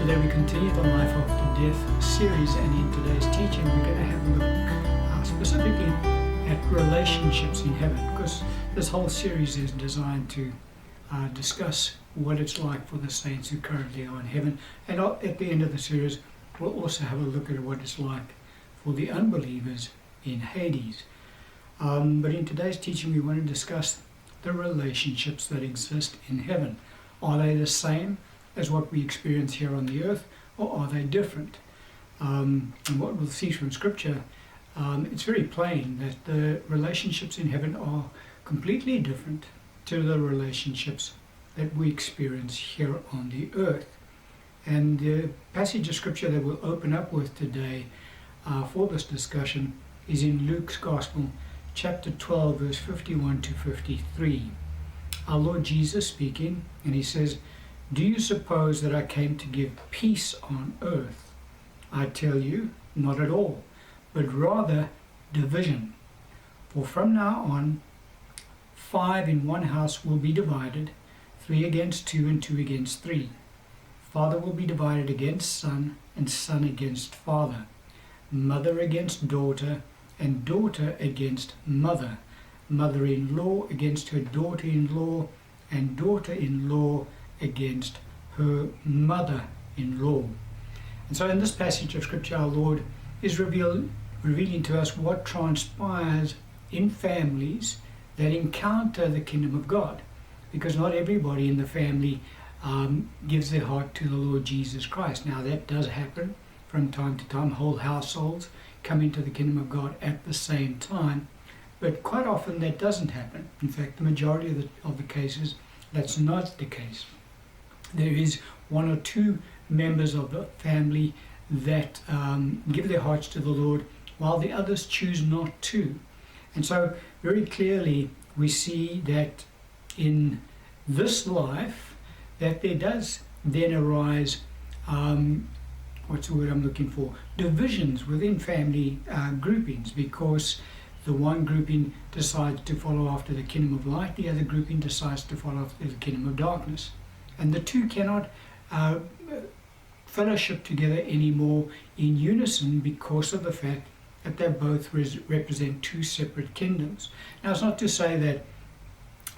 Today we continue the Life After Death series, and in today's teaching we're going to have a look specifically at relationships in heaven, because this whole series is designed to discuss what it's like for the saints who currently are in heaven, and at the end of the series we'll also have a look at what it's like for the unbelievers in Hades. But in today's teaching we want to discuss the relationships that exist in heaven. Are they the same as what we experience here on the earth, or are they different? And what we'll see from Scripture, it's very plain that the relationships in heaven are completely different to the relationships that we experience here on the earth. And the passage of Scripture that we'll open up with today for this discussion is in Luke's Gospel, chapter 12, verse 51 to 53. Our Lord Jesus speaking, and he says, "Do you suppose that I came to give peace on earth? I tell you, not at all, but rather division. For from now on, 5 in one house will be divided, 3 against 2 and 2 against 3. Father will be divided against son, and son against father, mother against daughter, and daughter against mother, mother-in-law against her daughter-in-law, and daughter-in-law against her mother-in-law." And so in this passage of Scripture, our Lord is revealing to us what transpires in families that encounter the kingdom of God, because not everybody in the family gives their heart to the Lord Jesus Christ. Now that does happen from time to time. Whole households come into the kingdom of God at the same time, but quite often that doesn't happen. In fact, the majority of the cases, that's not the case. There is 1 or 2 members of the family that give their hearts to the Lord, while the others choose not to. And so very clearly we see that in this life that there does then arise, what's the word I'm looking for? Divisions within family groupings, because the one grouping decides to follow after the kingdom of light, the other grouping decides to follow after the kingdom of darkness. And the two cannot fellowship together anymore in unison because of the fact that they both represent 2 separate kingdoms. Now, it's not to say that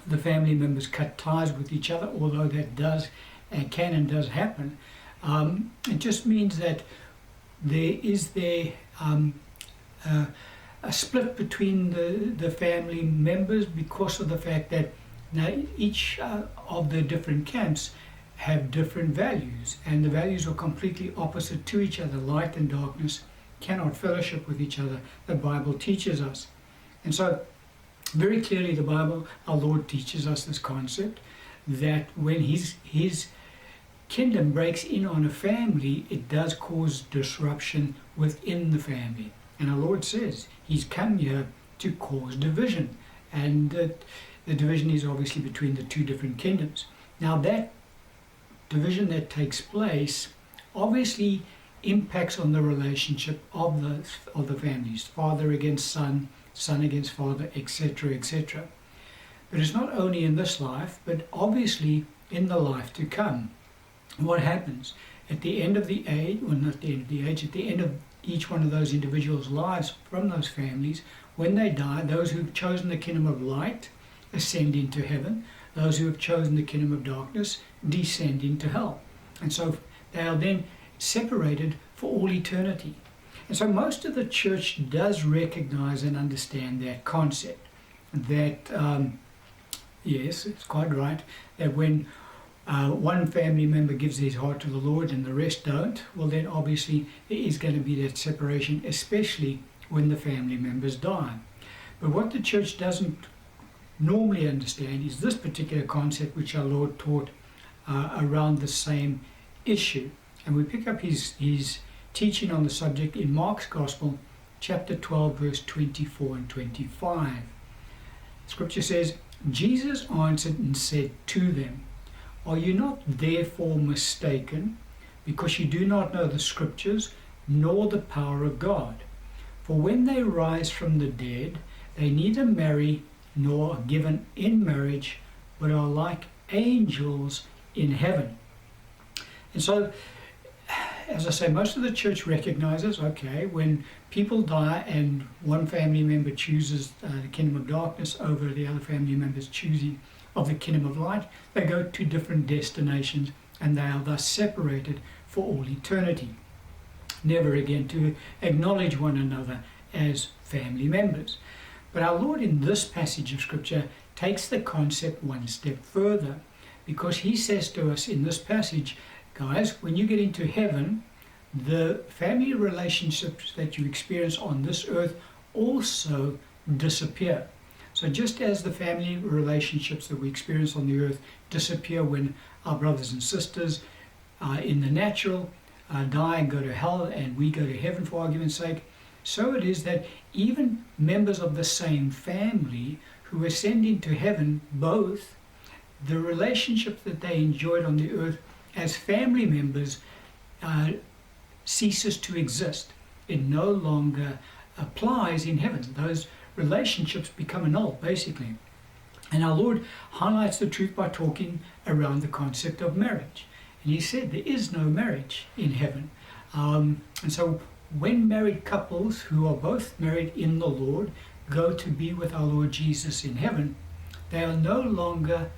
the family members cut ties with each other, although that does and can and does happen. It just means that there is a split between the family members because of the fact that now each of the different camps have different values, and the values are completely opposite to each other. Light and darkness cannot fellowship with each other, the Bible teaches us. And so very clearly the Bible, our Lord teaches us this concept that when his kingdom breaks in on a family, it does cause disruption within the family. And our Lord says he's come here to cause division, and the division is obviously between the 2 different kingdoms. Now that division that takes place obviously impacts on the relationship of the families, father against son, son against father, etc., etc. But it's not only in this life, but obviously in the life to come. What happens at the end of the age, well, not the end of the age, at the end of each one of those individuals' lives from those families, when they die, those who've chosen the kingdom of light ascend into heaven. Those who have chosen the kingdom of darkness descend into hell. And so they are then separated for all eternity. And so most of the church does recognize and understand that concept, that yes, it's quite right, that when one family member gives his heart to the Lord and the rest don't, well then obviously there is going to be that separation, especially when the family members die. But what the church doesn't normally understand is this particular concept which our Lord taught around the same issue. And we pick up his teaching on the subject in Mark's Gospel, chapter 12, verse 24 and 25. Scripture says, "Jesus answered and said to them, Are you not therefore mistaken, because you do not know the Scriptures, nor the power of God? For when they rise from the dead, they neither marry nor are given in marriage, but are like angels in heaven." And so as I say, most of the church recognizes, okay, when people die and one family member chooses the kingdom of darkness over the other family members choosing of the kingdom of light, they go to different destinations and they are thus separated for all eternity, never again to acknowledge one another as family members. But our Lord in this passage of Scripture takes the concept one step further, because he says to us in this passage, guys, when you get into heaven, the family relationships that you experience on this earth also disappear. So just as the family relationships that we experience on the earth disappear when our brothers and sisters in the natural die and go to hell and we go to heaven for argument's sake, so it is that even members of the same family who ascend into heaven, both the relationship that they enjoyed on the earth as family members ceases to exist. It no longer applies in heaven. Those relationships become annulled, basically. And our Lord highlights the truth by talking around the concept of marriage. And he said there is no marriage in heaven. And so when married couples who are both married in the Lord go to be with our Lord Jesus in heaven, they are no longer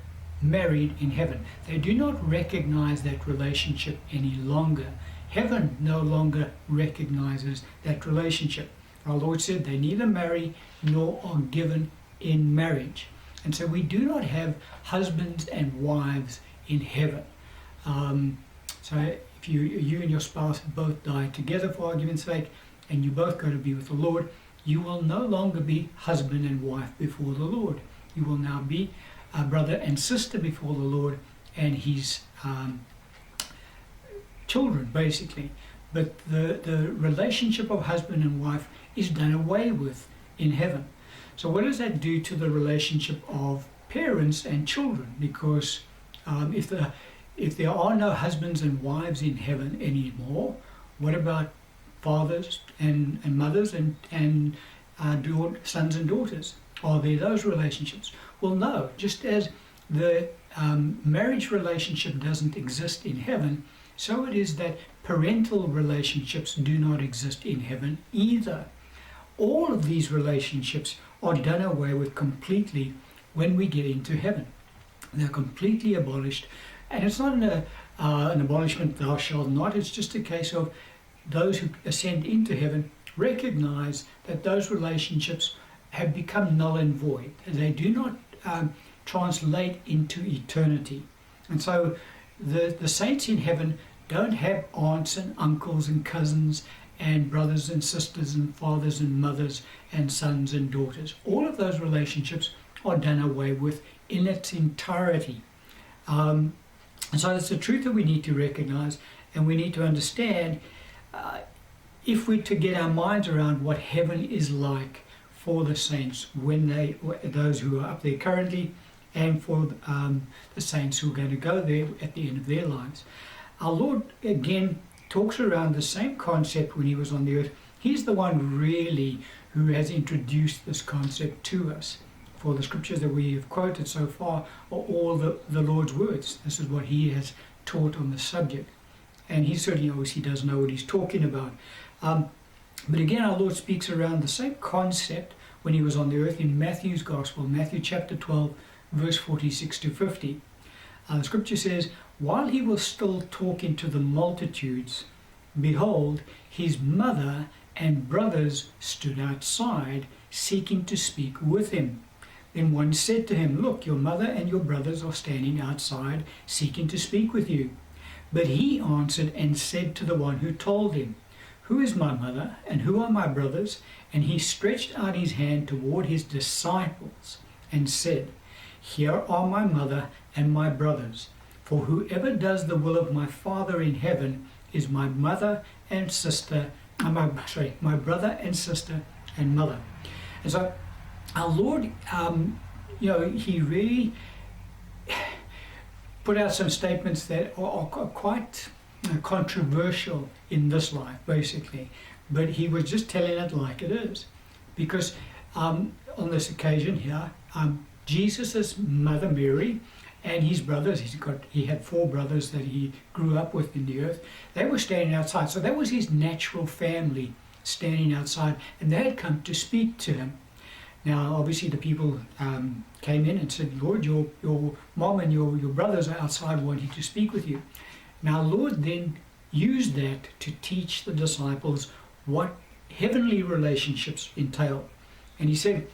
married in heaven. They do not recognize that relationship any longer. Heaven no longer recognizes that relationship. Our Lord said they neither marry nor are given in marriage. And so we do not have husbands and wives in heaven. So if you and your spouse both die together for argument's sake, and you both go to be with the Lord, you will no longer be husband and wife before the Lord. You will now be a brother and sister before the Lord and his children, basically. But the relationship of husband and wife is done away with in heaven. So what does that do to the relationship of parents and children? Because if there are no husbands and wives in heaven anymore, what about fathers and mothers and sons and daughters? Are there those relationships? Well, no. Just as the marriage relationship doesn't exist in heaven, so it is that parental relationships do not exist in heaven either. All of these relationships are done away with completely when we get into heaven. They're completely abolished. And it's not an abolishment, thou shalt not. It's just a case of those who ascend into heaven recognize that those relationships have become null and void. They do not translate into eternity. And so the saints in heaven don't have aunts and uncles and cousins and brothers and sisters and fathers and mothers and sons and daughters. All of those relationships are done away with in its entirety. And so it's a truth that we need to recognize and we need to understand if we're to get our minds around what heaven is like for the saints those who are up there currently, and for the saints who are going to go there at the end of their lives. Our Lord again talks around the same concept when he was on the earth. He's the one really who has introduced this concept to us. For the scriptures that we have quoted so far are all the Lord's words. This is what he has taught on the subject. And he certainly obviously does know what he's talking about. But again, our Lord speaks around the same concept when he was on the earth in Matthew's Gospel, Matthew chapter 12, verse 46 to 50. The scripture says, while he was still talking to the multitudes, behold, his mother and brothers stood outside, seeking to speak with him. Then one said to him, look, your mother and your brothers are standing outside, seeking to speak with you. But he answered and said to the one who told him, who is my mother and who are my brothers? And he stretched out his hand toward his disciples and said, here are my mother and my brothers. For whoever does the will of my Father in heaven is my mother and sister, my brother and sister and mother. And so our Lord, he really put out some statements that are quite controversial in this life, basically. But he was just telling it like it is. Because on this occasion here, Jesus' mother Mary and his brothers, he had 4 brothers that he grew up with in the earth. They were standing outside. So that was his natural family standing outside, and they had come to speak to him. Now, obviously, the people came in and said, Lord, your mom and your brothers are outside wanting to speak with you. Now, Lord then used that to teach the disciples what heavenly relationships entail. And he said,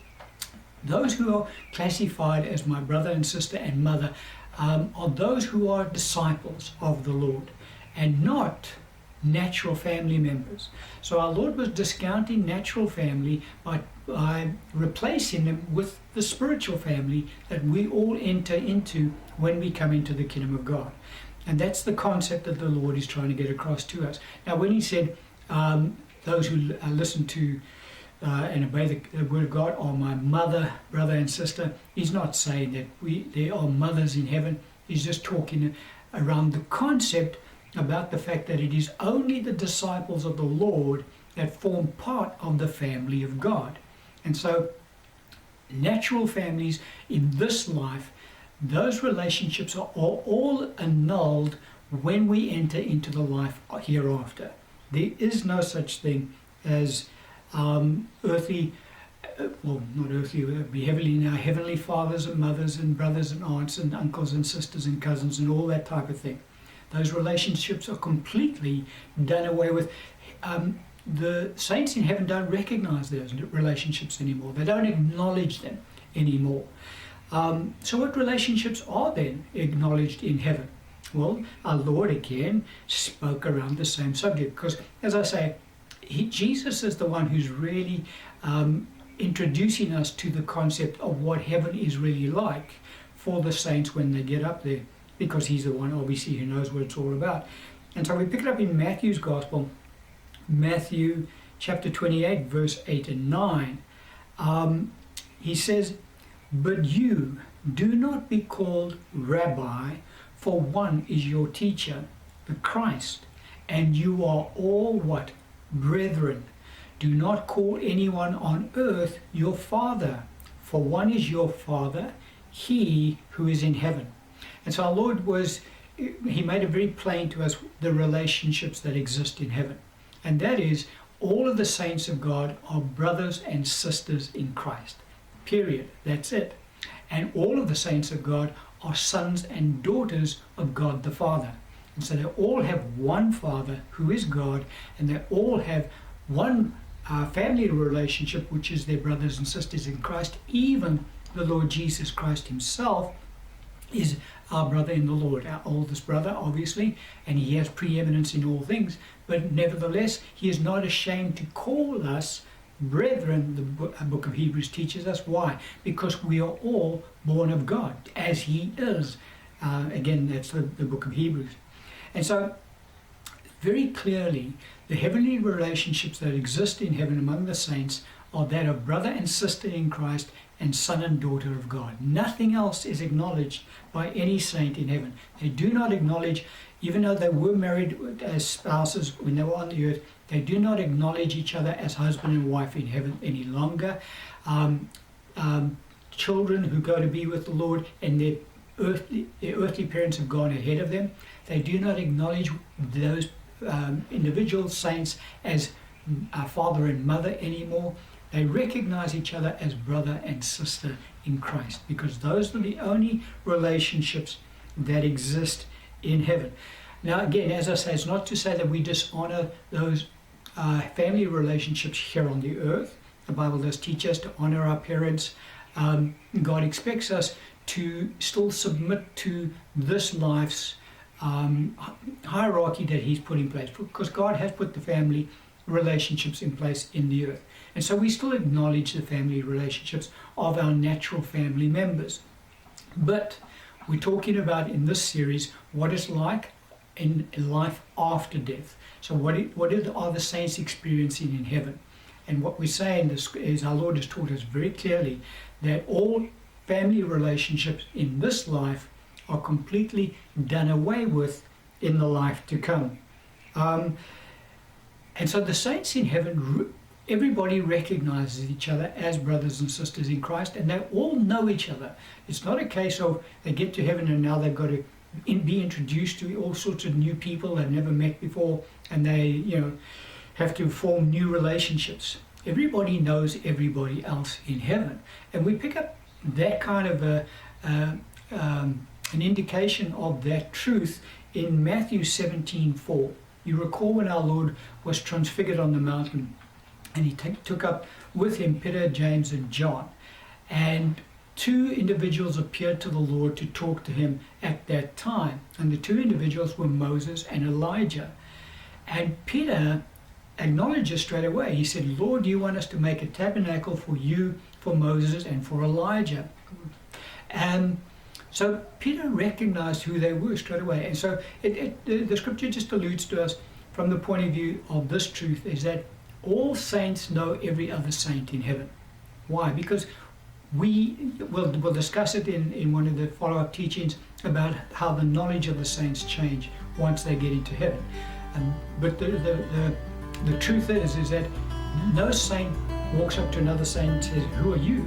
those who are classified as my brother and sister and mother are those who are disciples of the Lord and not natural family members. So our Lord was discounting natural family by replacing them with the spiritual family that we all enter into when we come into the kingdom of God. And that's the concept that the Lord is trying to get across to us. Now, when he said, those who listen to and obey the word of God are my mother, brother and sister, he's not saying that there are mothers in heaven. He's just talking around the concept about the fact that it is only the disciples of the Lord that form part of the family of God. And so natural families in this life, those relationships are all annulled when we enter into the life hereafter. There is no such thing as earthly, well, not earthly, it would be heavily now, heavenly fathers and mothers and brothers and aunts and uncles and sisters and cousins and all that type of thing. Those relationships are completely done away with. The saints in heaven don't recognize those relationships anymore. They don't acknowledge them anymore. So what relationships are then acknowledged in heaven? Well, our Lord again spoke around the same subject because, as I say, Jesus is the one who's really introducing us to the concept of what heaven is really like for the saints when they get up there, because he's the one obviously who knows what it's all about. And so we pick it up in Matthew's Gospel, Matthew chapter 28, verse 8 and 9. He says, "But you do not be called Rabbi, for one is your teacher, the Christ, and you are all" what? "Brethren. Do not call anyone on earth your father, for one is your Father, he who is in heaven." And so our Lord he made it very plain to us the relationships that exist in heaven. And that is, all of the saints of God are brothers and sisters in Christ. Period. That's it. And all of the saints of God are sons and daughters of God the Father. And so they all have one Father who is God, and they all have one family relationship, which is their brothers and sisters in Christ. Even the Lord Jesus Christ himself is our brother in the Lord, our oldest brother, obviously, and he has preeminence in all things. But nevertheless, he is not ashamed to call us brethren, the book of Hebrews teaches us. Why? Because we are all born of God, as he is. Again, that's the book of Hebrews. And so, very clearly, the heavenly relationships that exist in heaven among the saints are that of brother and sister in Christ and son and daughter of God. Nothing else is acknowledged by any saint in heaven. They do not acknowledge, even though they were married as spouses when they were on the earth, they do not acknowledge each other as husband and wife in heaven any longer. Children who go to be with the Lord and their earthly parents have gone ahead of them, they do not acknowledge those individual saints as father and mother anymore. They recognize each other as brother and sister in Christ, because those are the only relationships that exist in heaven. Now again, as I say, it's not to say that we dishonor those family relationships here on the earth. The Bible does teach us to honor our parents. God expects us to still submit to this life's hierarchy that he's put in place, because God has put the family relationships in place in the earth. And so we still acknowledge the family relationships of our natural family members. But we're talking about in this series what it's like in life after death. So what are the saints experiencing in heaven? And what we're saying is our Lord has taught us very clearly that all family relationships in this life are completely done away with in the life to come. And so the saints in heaven everybody recognizes each other as brothers and sisters in Christ, and they all know each other. It's not a case of they get to heaven and now they've got to be introduced to all sorts of new people they've never met before, and they have to form new relationships. Everybody knows everybody else in heaven, and we pick up that kind of an indication of that truth in Matthew 17:4. You recall when our Lord was transfigured on the mountain, and he took up with him Peter, James, and John, and two individuals appeared to the Lord to talk to him at that time, and the two individuals were Moses and Elijah. And Peter acknowledges straight away. He said, "Lord, do you want us to make a tabernacle for you, for Moses, and for Elijah?" And so Peter recognized who they were straight away. And so the scripture just alludes to us from the point of view of this truth, is that all saints know every other saint in heaven. Why? Because we'll discuss it in one of the follow-up teachings about how the knowledge of the saints change once they get into heaven. But the truth is that no saint walks up to another saint and says, "Who are you?"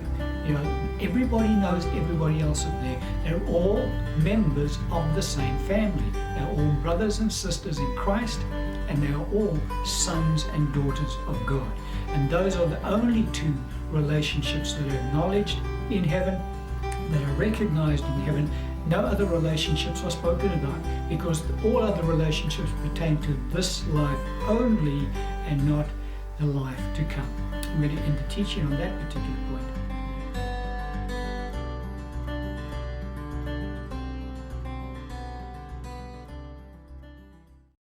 Everybody knows everybody else up there. They're all members of the same family. They're all brothers and sisters in Christ, and they are all sons and daughters of God. And those are the only two relationships that are acknowledged in heaven, that are recognized in heaven. No other relationships are spoken about, because all other relationships pertain to this life only and not the life to come. I'm going to end the teaching on that particular point.